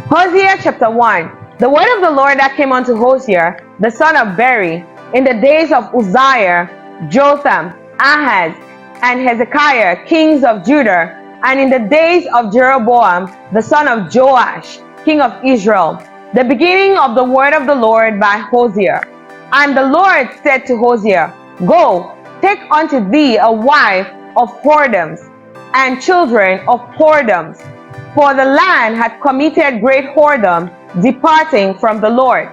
Hosea chapter 1. The word of the Lord that came unto Hosea, the son of Beeri, in the days of Uzziah, Jotham, Ahaz, and Hezekiah, kings of Judah, and in the days of Jeroboam, the son of Joash, king of Israel. The beginning of the word of the Lord by Hosea. And the Lord said to Hosea, Go, take unto thee a wife of whoredoms, and children of whoredoms, for the land had committed great whoredom, departing from the Lord.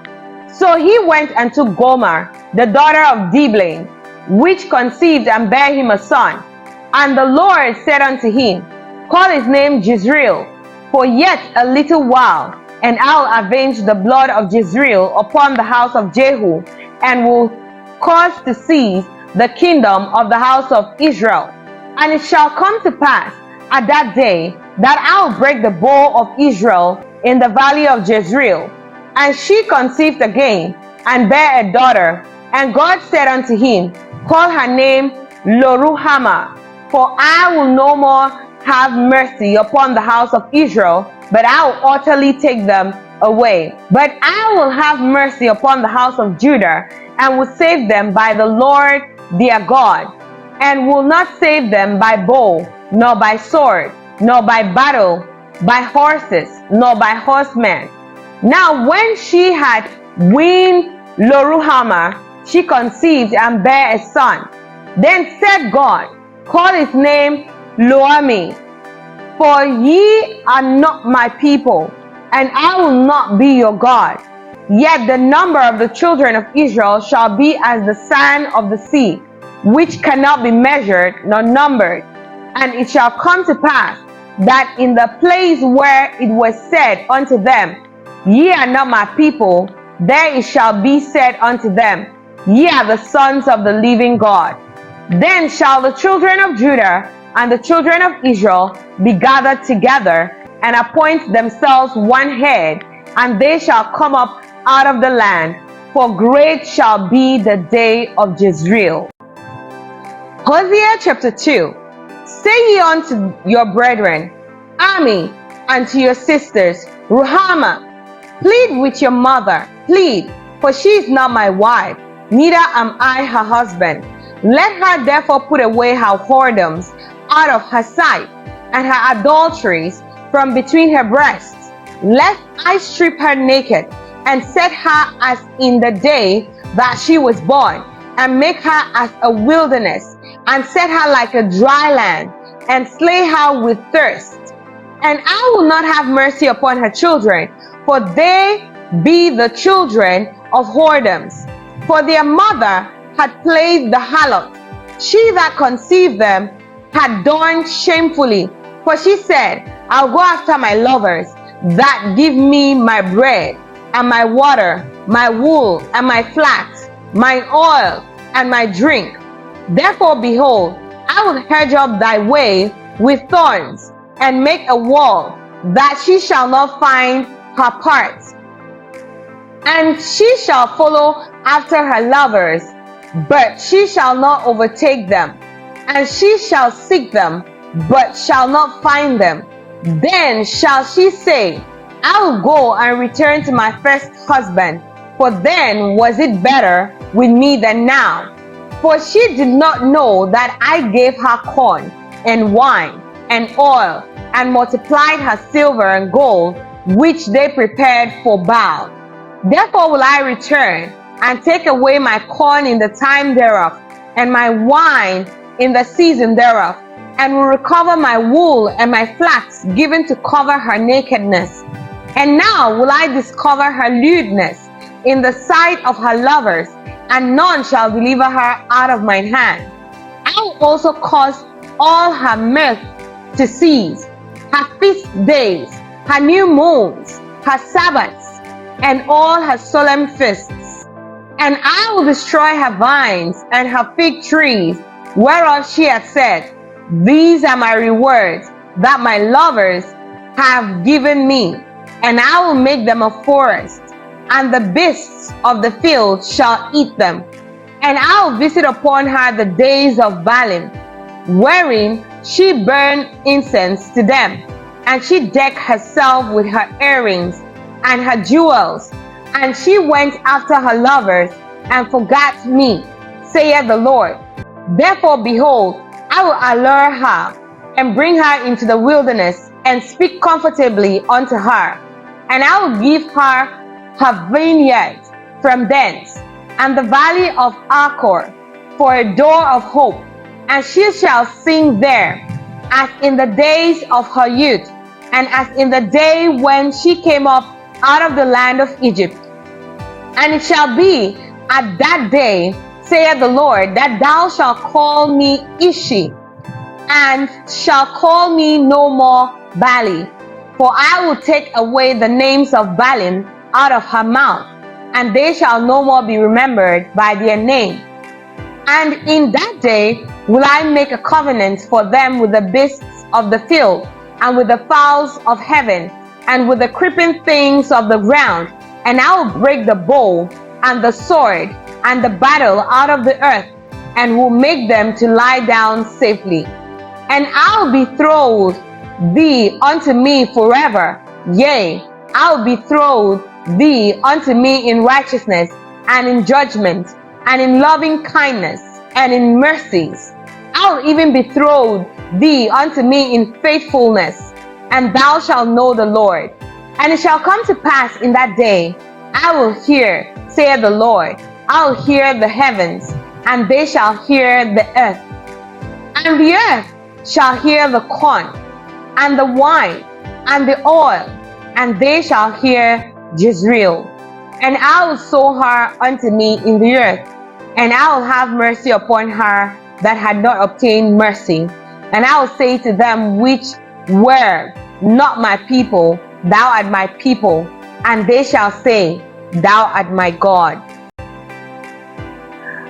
So he went and took Gomer, the daughter of Diblaim, which conceived and bare him a son. And the Lord said unto him, Call his name Jezreel, for yet a little while, and I'll avenge the blood of Jezreel upon the house of Jehu, and will cause to cease the kingdom of the house of Israel. And it shall come to pass at that day that I'll break the bow of Israel in the valley of Jezreel. And she conceived again, and bare a daughter. And God said unto him, Call her name Loruhamah, for I will no more have mercy upon the house of Israel, but I will utterly take them away. But I will have mercy upon the house of Judah, and will save them by the Lord their God, and will not save them by bow, nor by sword, nor by battle, by horses, nor by horsemen. Now when she had weaned Loruhamah, she conceived and bare a son. Then said God, Call his name Loami, for ye are not my people, and I will not be your God. Yet the number of the children of Israel shall be as the sand of the sea, which cannot be measured nor numbered. And it shall come to pass that in the place where it was said unto them, Ye are not my people, there it shall be said unto them, Ye are the sons of the living God. Then shall the children of Judah and the children of Israel be gathered together, and appoint themselves one head, and they shall come up out of the land, for great shall be the day of Jezreel. Hosea chapter 2. Say ye unto your brethren, Army, and to your sisters, Ruhamah, plead with your mother, plead, for she is not my wife, neither am I her husband. Let her therefore put away her whoredoms out of her sight, and her adulteries from between her breasts, lest I strip her naked, and set her as in the day that she was born, and make her as a wilderness, and set her like a dry land, and slay her with thirst. And I will not have mercy upon her children, for they be the children of whoredoms. For their mother had played the harlot. She that conceived them had done shamefully. For she said, I'll go after my lovers that give me my bread, and my water, my wool, and my flax, my oil, and my drink. Therefore, behold, I will hedge up thy way with thorns, and make a wall, that she shall not find her part. And she shall follow after her lovers, but she shall not overtake them. And she shall seek them, but shall not find them. Then shall she say, I will go and return to my first husband, for then was it better with me than now. For she did not know that I gave her corn and wine and oil, and multiplied her silver and gold, which they prepared for Baal. Therefore will I return, and take away my corn in the time thereof, and my wine in the season thereof, and will recover my wool and my flax given to cover her nakedness. And now will I discover her lewdness in the sight of her lovers, and none shall deliver her out of mine hand. I will also cause all her mirth to cease, her feast days, her new moons, her Sabbaths, and all her solemn feasts. And I will destroy her vines and her fig trees, whereof she hath said, These are my rewards that my lovers have given me, and I will make them a forest, and the beasts of the field shall eat them. And I will visit upon her the days of Baalim, wherein she burned incense to them, and she decked herself with her earrings and her jewels, and she went after her lovers, and forgot me, saith the Lord. Therefore, behold, I will allure her, and bring her into the wilderness, and speak comfortably unto her. And I will give her vineyard from thence, and the valley of Achor for a door of hope, and she shall sing there, as in the days of her youth, and as in the day when she came up out of the land of Egypt. And it shall be at that day, saith the Lord, that thou shalt call me Ishi, and shalt call me no more Bali. For I will take away the names of Baalim out of her mouth, and they shall no more be remembered by their name. And in that day will I make a covenant for them with the beasts of the field, and with the fowls of heaven, and with the creeping things of the ground. And I will break the bow, and the sword, and the battle out of the earth, and will make them to lie down safely. And I will betroth thee unto me forever. Yea, I will betroth thee unto me in righteousness, and in judgment, and in loving kindness, and in mercies. I will even betroth thee unto me in faithfulness, and thou shalt know the Lord. And it shall come to pass in that day, I will hear, saith the Lord, I will hear the heavens, and they shall hear the earth. And the earth shall hear the corn, and the wine, and the oil, and they shall hear Jezreel. And I will sow her unto me in the earth, and I will have mercy upon her that had not obtained mercy. And I will say to them which were not my people, thou art my people, and they shall say, thou art my God.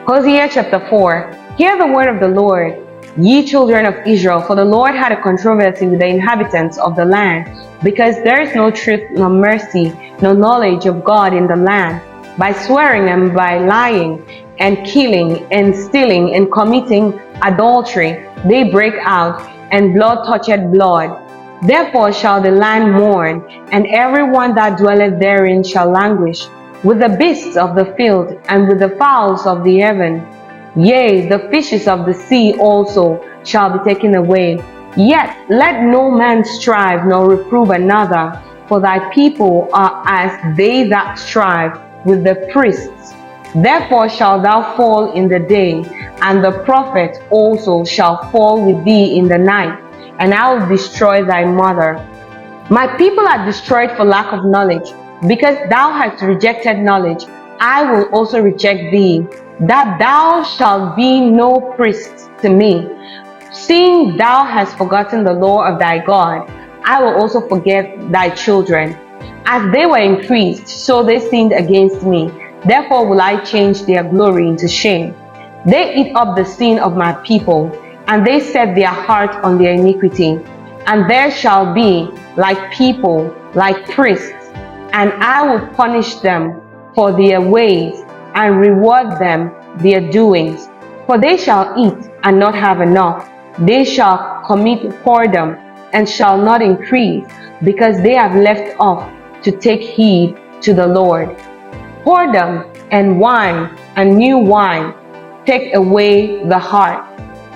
Hosea chapter 4. Hear the word of the Lord, ye children of Israel, for the Lord had a controversy with the inhabitants of the land, because there is no truth nor mercy, nor knowledge of God in the land. By swearing and by lying, and killing, and stealing, and committing adultery, they break out, and blood toucheth blood. Therefore shall the land mourn, and every one that dwelleth therein shall languish, with the beasts of the field, and with the fowls of the heaven. Yea, the fishes of the sea also shall be taken away. Yet let no man strive nor reprove another, for thy people are as they that strive with the priests. Therefore shalt thou fall in the day, and the prophet also shall fall with thee in the night, and I will destroy thy mother. My people are destroyed for lack of knowledge. Because thou hast rejected knowledge, I will also reject thee, that thou shalt be no priest to me. Seeing thou hast forgotten the law of thy God, I will also forget thy children. As they were increased, so they sinned against me. Therefore will I change their glory into shame. They eat up the sin of my people, and they set their heart on their iniquity. And there shall be like people, like priests, and I will punish them for their ways, and reward them their doings. For they shall eat and not have enough. They shall commit whoredom and shall not increase, because they have left off to take heed to the Lord. Whoredom and wine and new wine take away the heart.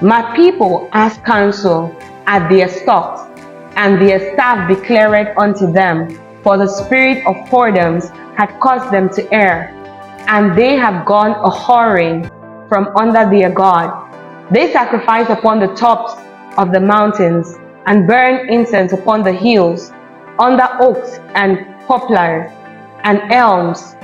My people ask counsel at their stocks, and their staff declared unto them, for the spirit of whoredoms had caused them to err, and they have gone a whoring from under their God. They sacrifice upon the tops of the mountains, and burn incense upon the hills, under oaks and poplars and elms,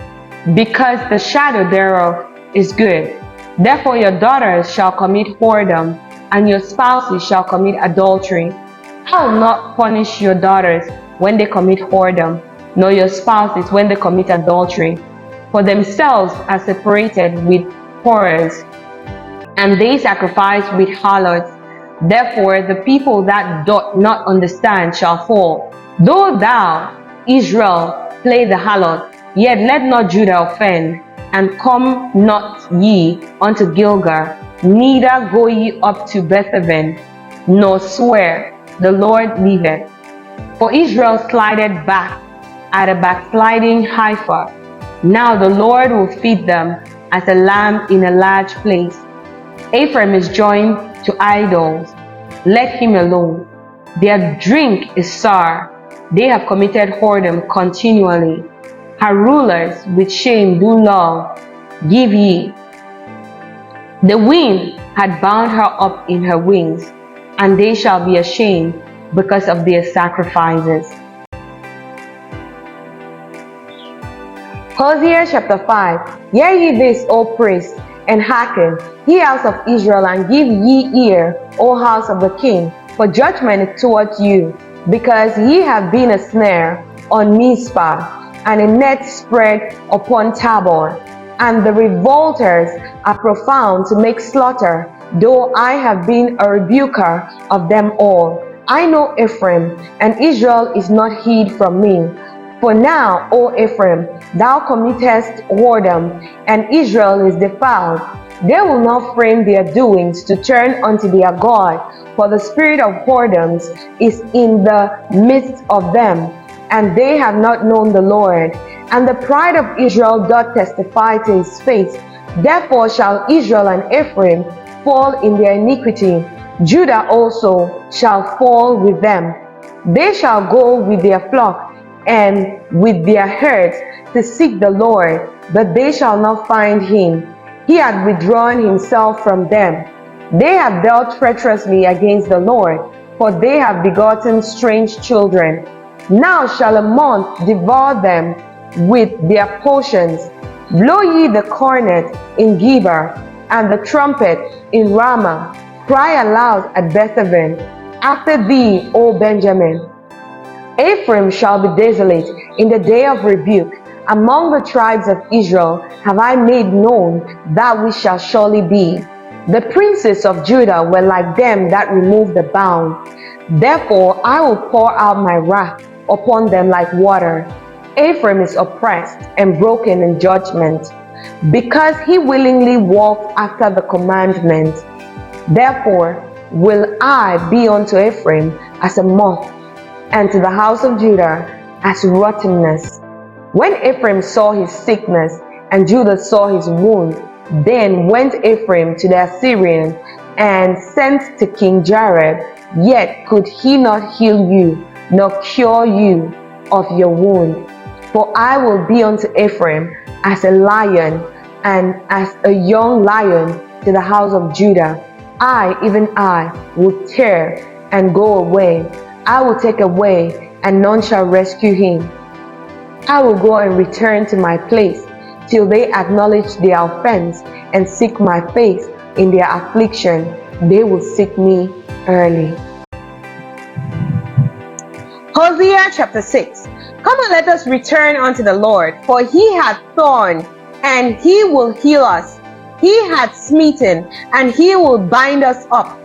because the shadow thereof is good. Therefore your daughters shall commit whoredom, and your spouses shall commit adultery. I will not punish your daughters when they commit whoredom, nor your spouses when they commit adultery. For themselves are separated with whorers, and they sacrifice with harlots. Therefore the people that doth not understand shall fall. Though thou, Israel, play the harlot, yet let not Judah offend, and come not ye unto Gilgal, neither go ye up to Bethaven, nor swear, the Lord liveth. For Israel slided back at a backsliding heifer. Now the Lord will feed them as a lamb in a large place. Ephraim is joined to idols. Let him alone. Their drink is sour. They have committed whoredom continually. Her rulers with shame do love. Give ye. The wind had bound her up in her wings, and they shall be ashamed because of their sacrifices. Hosea chapter 5. Hear ye this, O priests, and hearken, ye house of Israel, and give ye ear, O house of the king, for judgment is towards you, because ye have been a snare on Mizpah, and a net spread upon Tabor. And the revolters are profound to make slaughter, though I have been a rebuker of them all. I know Ephraim, and Israel is not hid from me. For now, O Ephraim, thou committest whoredom, and Israel is defiled. They will not frame their doings to turn unto their God, for the spirit of whoredoms is in the midst of them, and they have not known the Lord. And the pride of Israel doth testify to his face. Therefore shall Israel and Ephraim fall in their iniquity. Judah also shall fall with them. They shall go with their flock and with their herds to seek the Lord, but they shall not find him. He had withdrawn himself from them. They have dealt treacherously against the Lord, for they have begotten strange children. Now shall a month devour them with their portions. Blow ye the cornet in Geba, and the trumpet in Ramah. Cry aloud at Bethaven. After thee, O Benjamin. Ephraim shall be desolate in the day of rebuke. Among the tribes of Israel have I made known that we shall surely be. The princes of Judah were like them that remove the bound. Therefore I will pour out my wrath upon them like water. Ephraim is oppressed and broken in judgment, because he willingly walked after the commandment. Therefore will I be unto Ephraim as a moth, and to the house of Judah as rottenness. When Ephraim saw his sickness, and Judah saw his wound, then went Ephraim to the Assyrians, and sent to King Jareb, yet could he not heal you, nor cure you of your wound. For I will be unto Ephraim as a lion, and as a young lion to the house of Judah. I, even I, will tear and go away. I will take away, and none shall rescue him. I will go and return to my place, till they acknowledge their offense, and seek my face in their affliction. They will seek me early. Hosea chapter 6. Come and let us return unto the Lord, for he hath torn, and he will heal us. He hath smitten, and he will bind us up.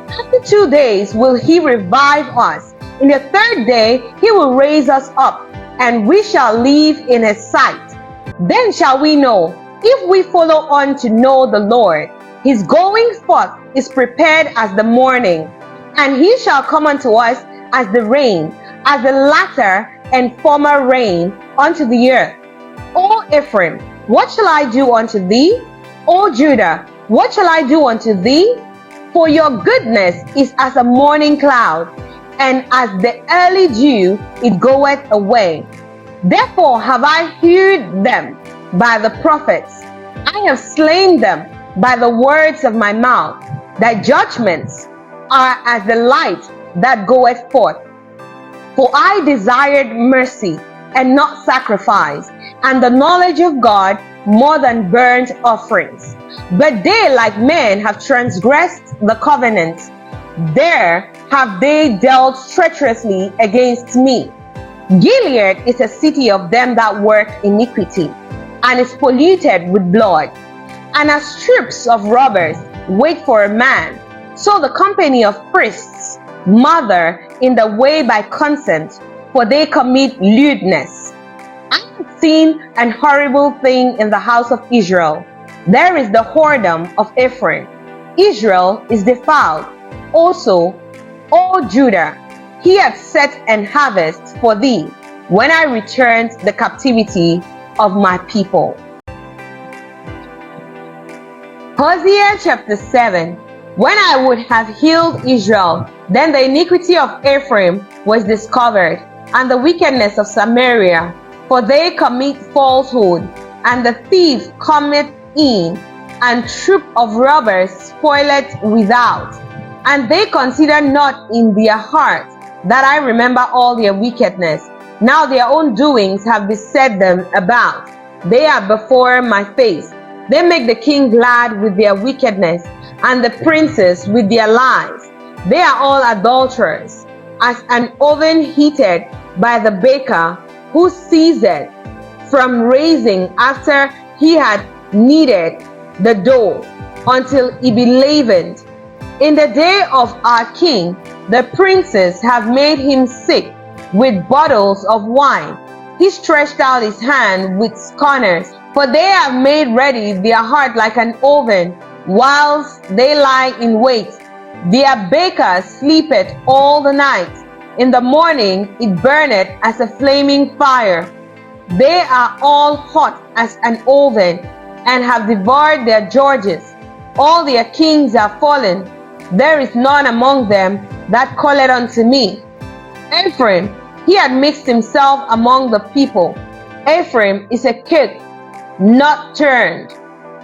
After 2 days will he revive us. In the third day he will raise us up, and we shall live in his sight. Then shall we know, if we follow on to know the Lord. His going forth is prepared as the morning, and he shall come unto us as the rain, as the latter and former rain unto the earth. O Ephraim, what shall I do unto thee? O Judah, what shall I do unto thee? For your goodness is as a morning cloud, and as the early dew it goeth away. Therefore have I hewed them by the prophets. I have slain them by the words of my mouth. Thy judgments are as the light that goeth forth. For I desired mercy and not sacrifice, and the knowledge of God more than burnt offerings. But they like men have transgressed the covenant. There have they dealt treacherously against me. Gilead is a city of them that work iniquity, and is polluted with blood. And as troops of robbers wait for a man, so the company of priests mother in the way by consent, for they commit lewdness. I have seen an horrible thing in the house of Israel. There is the whoredom of Ephraim. Israel is defiled. Also, O Judah, he hath set an harvest for thee, when I returned the captivity of my people. Hosea chapter 7. When I would have healed Israel, then the iniquity of Ephraim was discovered, and the wickedness of Samaria, for they commit falsehood, and the thief cometh in, and troop of robbers spoileth without. And they consider not in their heart that I remember all their wickedness. Now their own doings have beset them about. They are before my face. They make the king glad with their wickedness, and the princes with their lies. They are all adulterers, as an oven heated by the baker, who ceased from raising after he had kneaded the dough, until it be leavened. In the day of our king, the princes have made him sick with bottles of wine. He stretched out his hand with scorners, for they have made ready their heart like an oven, whilst they lie in wait. Their baker sleepeth all the night. In the morning it burneth as a flaming fire. They are all hot as an oven, and have devoured their judges. All their kings are fallen. There is none among them that calleth unto me. Ephraim, he had mixed himself among the people. Ephraim is a cake not turned.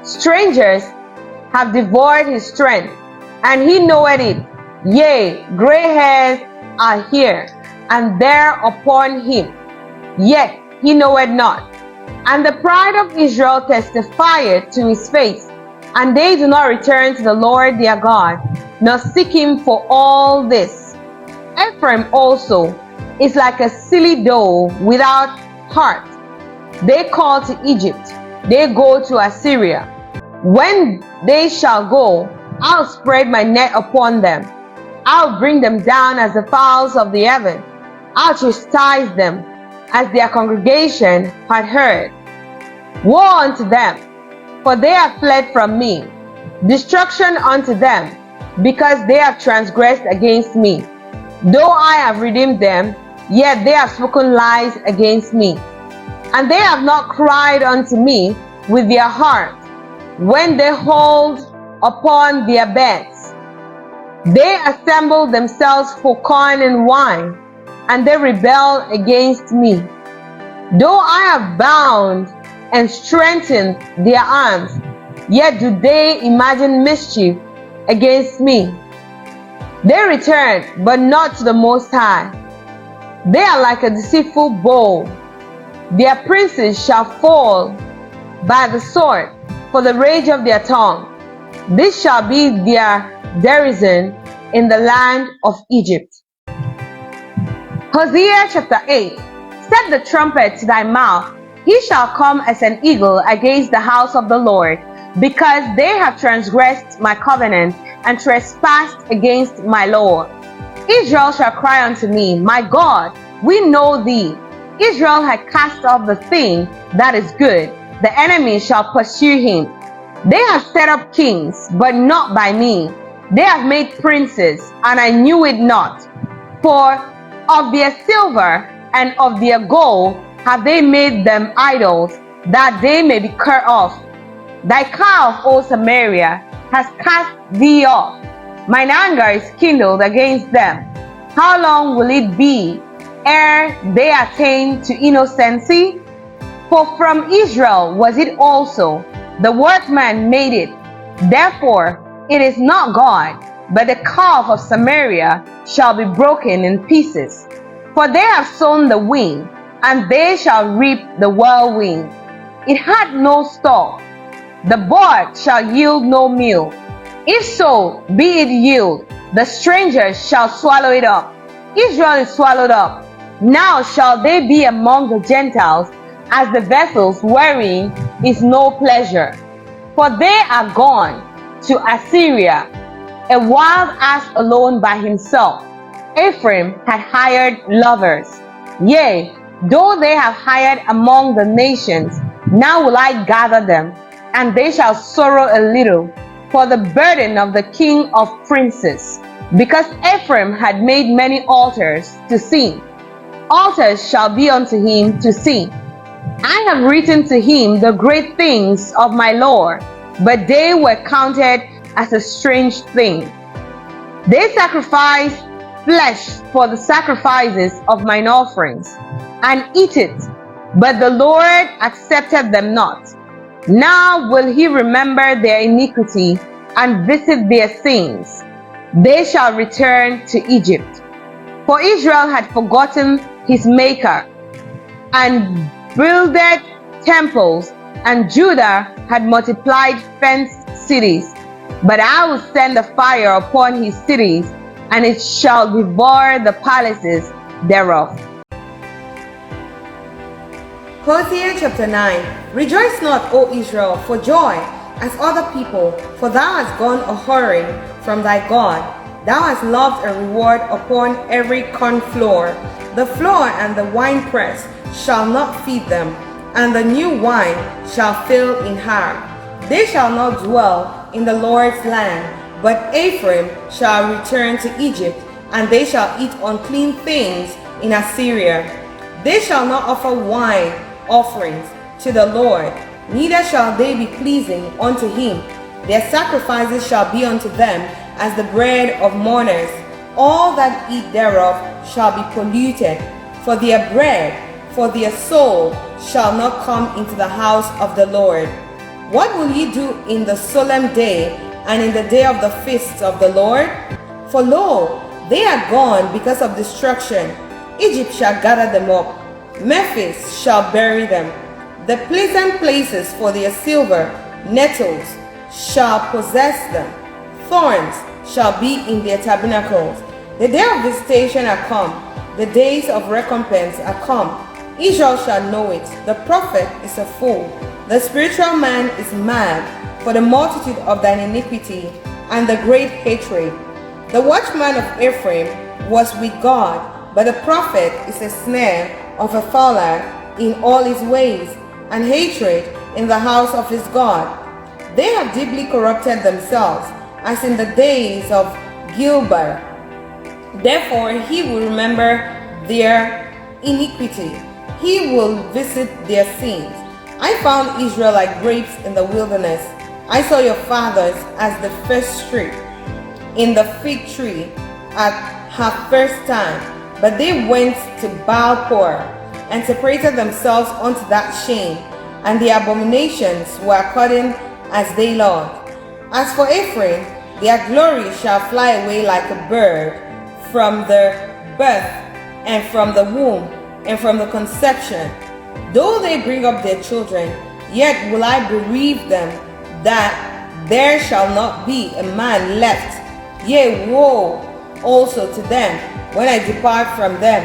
Strangers have devoured his strength, and he knoweth it. Yea, gray hairs are here and there upon him, yet he knoweth not. And the pride of Israel testifieth to his face, and they do not return to the Lord their God, nor seek him for all this. Ephraim also is like a silly doe without heart. They call to Egypt, they go to Assyria. When they shall go, I'll spread my net upon them. I'll bring them down as the fowls of the heaven. I'll chastise them as their congregation had heard. Woe unto them, for they have fled from me. Destruction unto them, because they have transgressed against me. Though I have redeemed them, yet they have spoken lies against me. And they have not cried unto me with their heart, when they hold upon their beds. They assemble themselves for corn and wine, and they rebel against me. Though I have bound and strengthened their arms, yet do they imagine mischief against me. They return, but not to the Most High. They are like a deceitful bow. Their princes shall fall by the sword, for the rage of their tongue. This shall be their derision in the land of Egypt. Hosea chapter 8. Set the trumpet to thy mouth. He shall come as an eagle against the house of the Lord, because they have transgressed my covenant and trespassed against my law. Israel shall cry unto me, my God, we know thee. Israel had cast off the thing that is good. The enemy shall pursue him. They have set up kings, but not by me. They have made princes, and I knew it not. For of their silver and of their gold have they made them idols, that they may be cut off. Thy calf, O Samaria, has cast thee off. Mine anger is kindled against them. How long will it be ere they attain to innocency? For from Israel was it also, the workman made it. Therefore it is not God, but the calf of Samaria shall be broken in pieces. For they have sown the wind, and they shall reap the whirlwind. It had no stalk. The bud shall yield no meal. If so, be it yield, the strangers shall swallow it up. Israel is swallowed up. Now shall they be among the Gentiles, as the vessels wherein is no pleasure. For they are gone to Assyria, a wild ass alone by himself. Ephraim had hired lovers. Yea, though they have hired among the nations, now will I gather them, and they shall sorrow a little for the burden of the king of princes, because Ephraim had made many altars to sin. altars shall be unto him to see. I have written to him the great things of my Lord, but they were counted as a strange thing. They sacrifice flesh for the sacrifices of mine offerings, and eat it, but the Lord accepted them not. Now will he remember their iniquity and visit their sins. They shall return to Egypt. For Israel had forgotten his Maker, and builded temples, and Judah had multiplied fenced cities. But I will send a fire upon his cities, and it shall devour the palaces thereof. Hosea chapter 9. Rejoice not, O Israel, for joy, as other people, for thou hast gone a whoring from thy God. Thou hast loved a reward upon every corn floor. The floor and the winepress shall not feed them, and the new wine shall fail in her. They shall not dwell in the Lord's land, but Ephraim shall return to Egypt, and they shall eat unclean things in Assyria. They shall not offer wine offerings to the Lord, neither shall they be pleasing unto him. Their sacrifices shall be unto them as the bread of mourners. All that eat thereof shall be polluted. For their bread, for their soul shall not come into the house of the Lord. What will ye do in the solemn day, and in the day of the feasts of the Lord? For lo, they are gone because of destruction. Egypt shall gather them up, Memphis shall bury them. The pleasant places for their silver, nettles shall possess them. Thorns shall be in their tabernacles. The day of visitation are come, the days of recompense are come. Israel shall know it. The prophet is a fool, the spiritual man is mad, for the multitude of thine iniquity and the great hatred. The watchman of Ephraim was with God, but the prophet is a snare of a fowler in all his ways, and hatred in the house of his God. They have deeply corrupted themselves, as in the days of Gilbar. Therefore he will remember their iniquity. He will visit their sins. I found Israel like grapes in the wilderness. I saw your fathers as the first tree in the fig tree at her first time. But they went to Baal-Peor and separated themselves unto that shame, and the abominations were according as they loved. As for Ephraim, their glory shall fly away like a bird from the birth, and from the womb, and from the conception. Though they bring up their children, yet will I bereave them, that there shall not be a man left. Yea, woe also to them when I depart from them.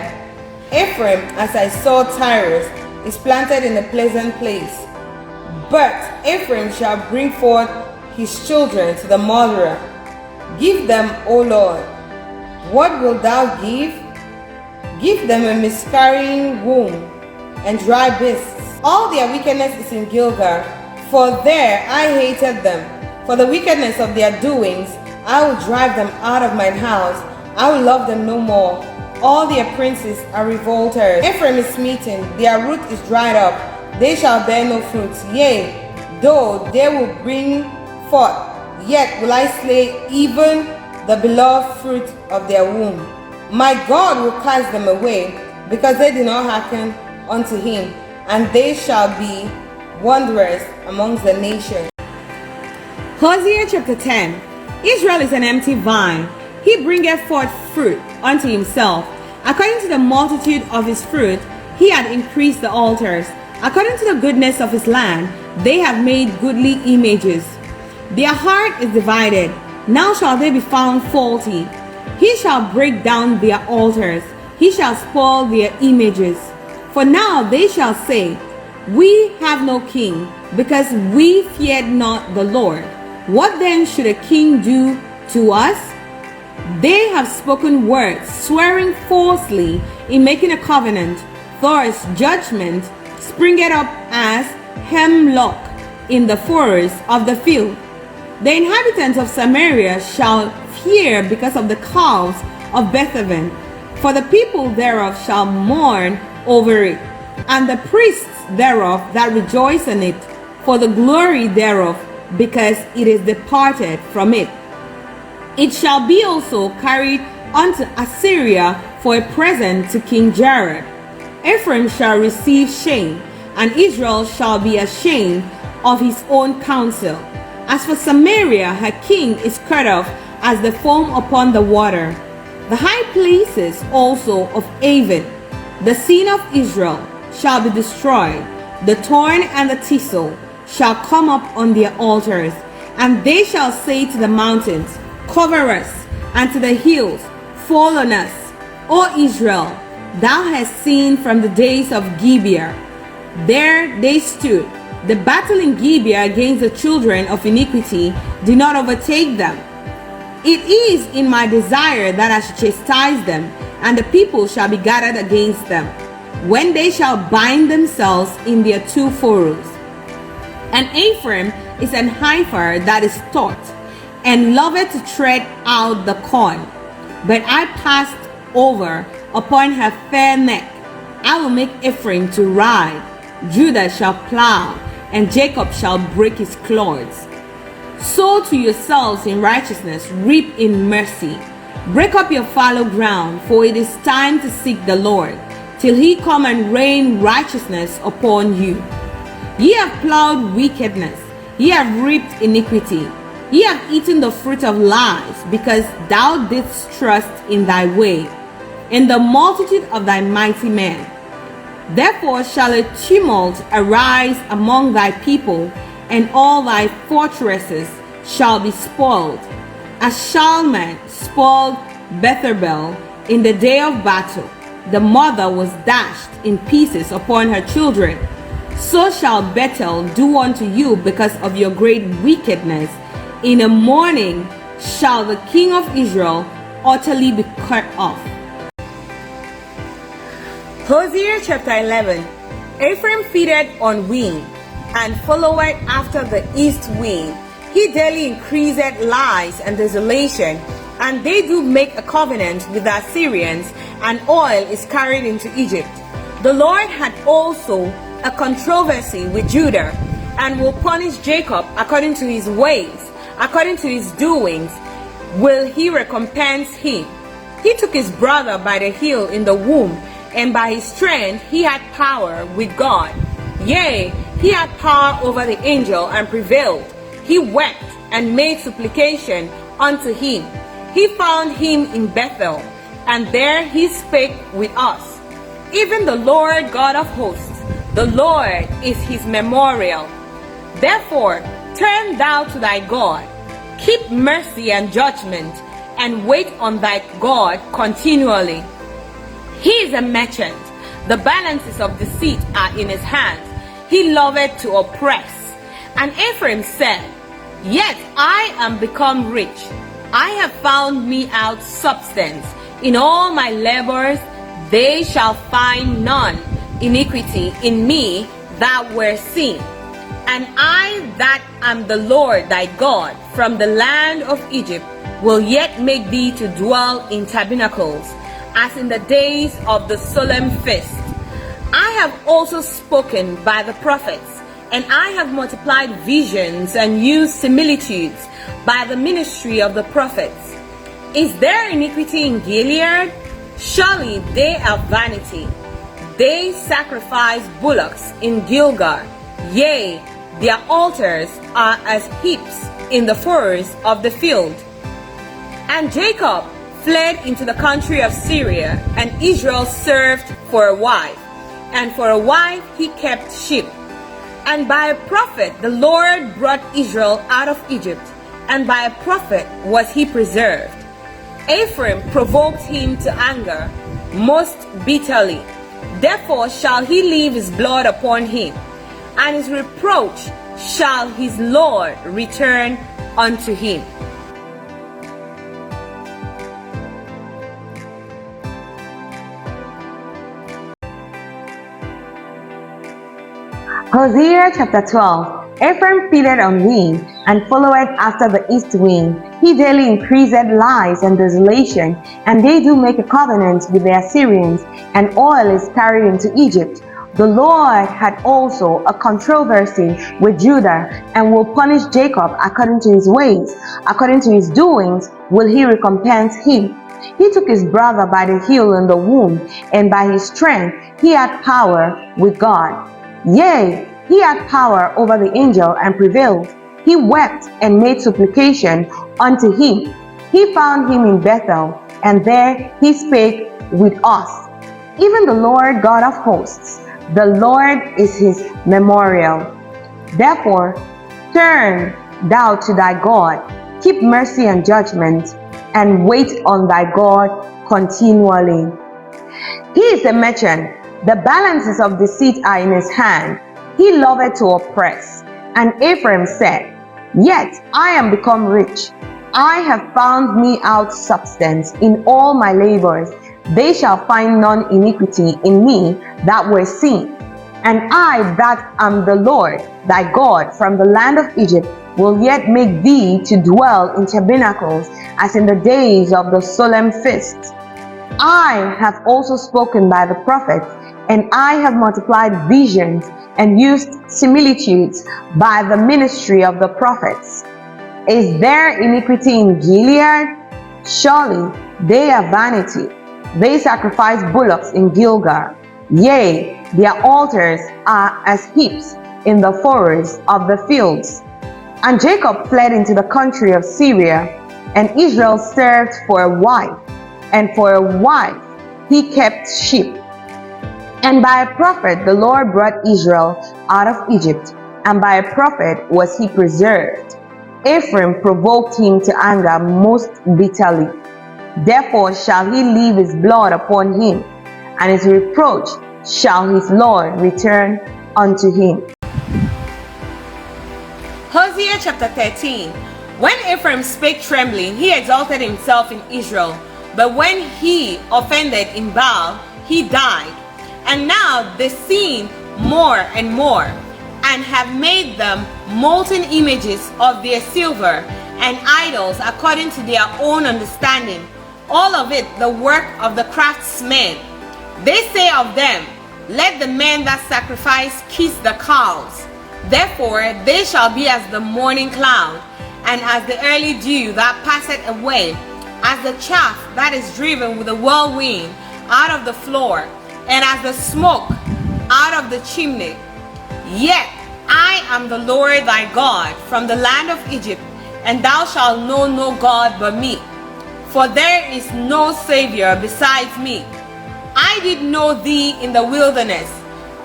Ephraim, as I saw Tyrus, is planted in a pleasant place. But Ephraim shall bring forth his children to the murderer. Give them, O Lord. What wilt thou give? Give them a miscarrying womb and dry beasts. All their wickedness is in Gilgal, for there I hated them. For the wickedness of their doings, I will drive them out of mine house. I will love them no more. All their princes are revolters. Ephraim is smitten, their root is dried up. They shall bear no fruit. Yea, though they will bring forth, yet will I slay even the beloved fruit of their womb. My God will cast them away, because they did not hearken unto him, and they shall be wanderers amongst the nations. Hosea chapter 10. Israel is an empty vine. He bringeth forth fruit unto himself. According to the multitude of his fruit, he had increased the altars. According to the goodness of his land, they have made goodly images. Their heart is divided. Now shall they be found faulty. He shall break down their altars. He shall spoil their images. For now they shall say, we have no king, because we feared not the Lord. What then should a king do to us? They have spoken words, swearing falsely in making a covenant. Thus judgment springeth up as hemlock in the furrows of the field. The inhabitants of Samaria shall fear because of the calves of Bethaven. For the people thereof shall mourn over it, and the priests thereof that rejoice in it, for the glory thereof, because it is departed from it. It shall be also carried unto Assyria for a present to King Jareb. Ephraim shall receive shame, and Israel shall be ashamed of his own counsel. As for Samaria, her king is cut off as the foam upon the water. The high places also of Avon, the scene of Israel, shall be destroyed. The thorn and the thistle shall come up on their altars, and they shall say to the mountains, Cover us, and to the hills, Fall on us. O Israel, thou hast seen from the days of Gibeah. There they stood. The battle in Gibeah against the children of iniquity did not overtake them. It is in my desire that I should chastise them, and the people shall be gathered against them, when they shall bind themselves in their two furrows. And Ephraim is an heifer that is taught, and loveth to tread out the corn. But I passed over upon her fair neck. I will make Ephraim to ride, Judah shall plow, and Jacob shall break his clods. Sow to yourselves in righteousness, reap in mercy. Break up your fallow ground, for it is time to seek the Lord, till he come and rain righteousness upon you. Ye have plowed wickedness, ye have reaped iniquity, ye have eaten the fruit of lies, because thou didst trust in thy way, in the multitude of thy mighty men. Therefore shall a tumult arise among thy people, and all thy fortresses shall be spoiled. As Shalman spoiled Bethabel in the day of battle, the mother was dashed in pieces upon her children. So shall Bethel do unto you because of your great wickedness. In the morning shall the king of Israel utterly be cut off. Hosea chapter 11. Ephraim feedeth on wind, and followeth after the east wind. He daily increaseth lies and desolation, and they do make a covenant with the Assyrians, and oil is carried into Egypt. The Lord had also a controversy with Judah, and will punish Jacob according to his ways, according to his doings will he recompense him. He took his brother by the heel in the womb, and by his strength he had power with God. Yea, he had power over the angel and prevailed. He wept and made supplication unto him. He found him in Bethel, and there he spake with us. Even the Lord God of hosts, the Lord is his memorial. Therefore turn thou to thy God, keep mercy and judgment, and wait on thy God continually. He is a merchant, the balances of deceit are in his hands. He loveth to oppress. And Ephraim said, Yet I am become rich. I have found me out substance. In all my labors they shall find none iniquity in me that were seen. And I that am the Lord thy God from the land of Egypt will yet make thee to dwell in tabernacles, as in the days of the solemn feast. I have also spoken by the prophets, and I have multiplied visions and used similitudes by the ministry of the prophets. Is there iniquity in Gilead? Surely they are vanity. They sacrifice bullocks in Gilgal. Yea, their altars are as heaps in the furrows of the field. And Jacob fled into the country of Syria, and Israel served for a wife. And for a wife he kept sheep. And by a prophet the Lord brought Israel out of Egypt, and by a prophet was he preserved. Ephraim provoked him to anger most bitterly. Therefore shall he leave his blood upon him, and his reproach shall his Lord return unto him. Hosea chapter 12. Ephraim feedeth on wind, and followeth after the east wind. He daily increased lies and desolation, and they do make a covenant with the Assyrians, and oil is carried into Egypt. The Lord had also a controversy with Judah, and will punish Jacob according to his ways. According to his doings will he recompense him. He took his brother by the heel in the womb, and by his strength he had power with God. Yea, he had power over the angel and prevailed. He wept and made supplication unto him. He found him in Bethel, and there he spake with us. Even the Lord God of hosts, the Lord is his memorial. Therefore, turn thou to thy God, keep mercy and judgment, and wait on thy God continually. He is a merchant, the balances of deceit are in his hand. He loveth to oppress. And Ephraim said, Yet I am become rich. I have found me out substance in all my labors. They shall find none iniquity in me that were seen. And I that am the Lord thy God from the land of Egypt will yet make thee to dwell in tabernacles as in the days of the solemn feast. I have also spoken by the prophets, and I have multiplied visions and used similitudes by the ministry of the prophets. Is there iniquity in Gilead? Surely they are vanity. They sacrifice bullocks in Gilgal. Yea, their altars are as heaps in the furrows of the fields. And Jacob fled into the country of Syria, and Israel served for a wife, and for a wife he kept sheep. And by a prophet the Lord brought Israel out of Egypt, and by a prophet was he preserved. Ephraim provoked him to anger most bitterly. Therefore shall he leave his blood upon him, and his reproach shall his Lord return unto him. Hosea chapter 13. When Ephraim spake trembling, he exalted himself in Israel. But when he offended in Baal, he died. And now they sin more and more, and have made them molten images of their silver, and idols according to their own understanding, all of it the work of the craftsmen. They say of them, Let the men that sacrifice kiss the cows. Therefore they shall be as the morning cloud, and as the early dew that passeth away, as the chaff that is driven with the whirlwind out of the floor, and as the smoke out of the chimney. Yet I am the Lord thy God from the land of Egypt, and thou shalt know no God but me. For there is no Savior besides me. I did know thee in the wilderness,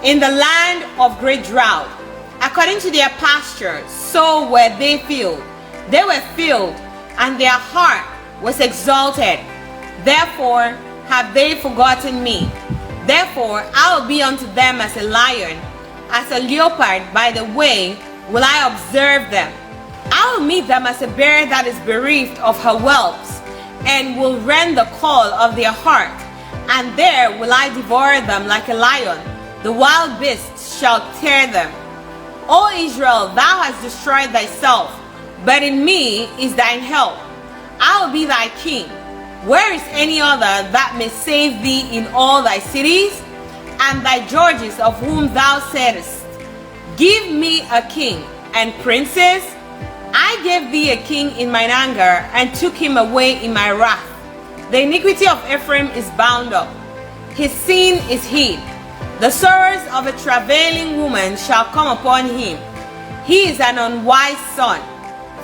in the land of great drought. According to their pasture, so were they filled. They were filled, and their heart was exalted. Therefore have they forgotten me. Therefore I will be unto them as a lion, as a leopard by the way will I observe them. I will meet them as a bear that is bereaved of her whelps, and will rend the caul of their heart, and there will I devour them like a lion. The wild beasts shall tear them. O Israel, thou hast destroyed thyself, but in me is thine help. I will be thy king. Where is any other that may save thee in all thy cities? And thy judges of whom thou saidest, Give me a king and princes? I gave thee a king in mine anger, and took him away in my wrath. The iniquity of Ephraim is bound up, his sin is hid. The sorrows of a travailing woman shall come upon him. He is an unwise son,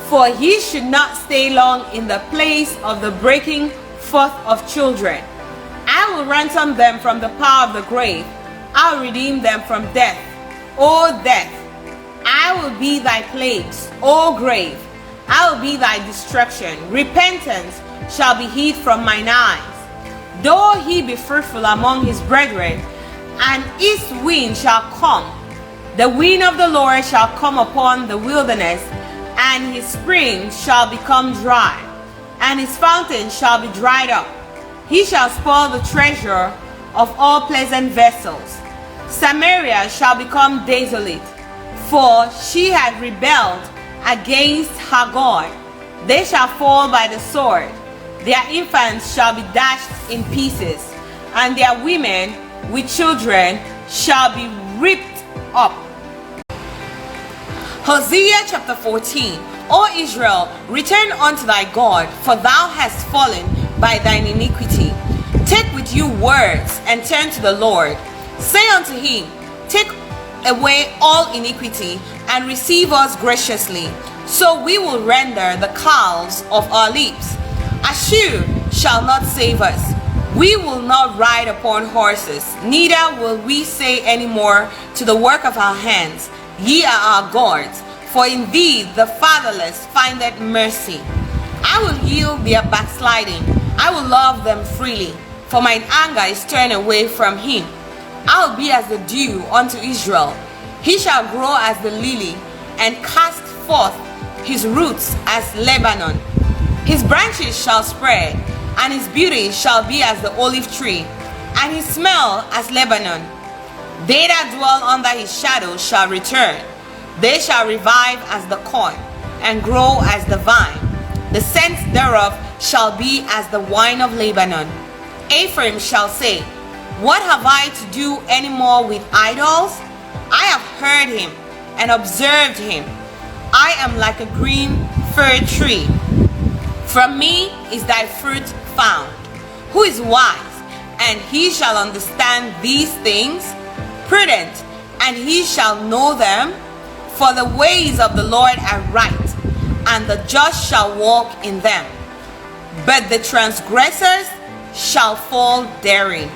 for he should not stay long in the place of the breaking forth of children. I will ransom them from the power of the grave. I will redeem them from death. O death, I will be thy plagues. O grave, I will be thy destruction. Repentance shall be hid from mine eyes. Though he be fruitful among his brethren, an east wind shall come. The wind of the Lord shall come upon the wilderness, and his springs shall become dry, and his fountains shall be dried up. He shall spoil the treasure of all pleasant vessels. Samaria shall become desolate, for she had rebelled against her God. They shall fall by the sword. Their infants shall be dashed in pieces, and their women with children shall be ripped up. Hosea chapter 14. O Israel, return unto thy God, for thou hast fallen by thine iniquity. Take with you words, and turn to the Lord. Say unto him, take away all iniquity, and receive us graciously. So we will render the calves of our lips. Ashur shall not save us. We will not ride upon horses, neither will we say any more to the work of our hands, Ye are our gods, for in thee the fatherless findeth mercy. I will heal their backsliding, I will love them freely, for mine anger is turned away from him. I will be as the dew unto Israel. He shall grow as the lily, and cast forth his roots as Lebanon. His branches shall spread, and his beauty shall be as the olive tree, and his smell as Lebanon. They that dwell under his shadow shall return. They shall revive as the corn, and grow as the vine. The scent thereof shall be as the wine of Lebanon. Ephraim shall say, What have I to do any more with idols? I have heard him and observed him. I am like a green fir tree. From me is thy fruit found. Who is wise, and he shall understand these things? Prudent, and he shall know them? For the ways of the Lord are right, and the just shall walk in them. But the transgressors shall fall therein.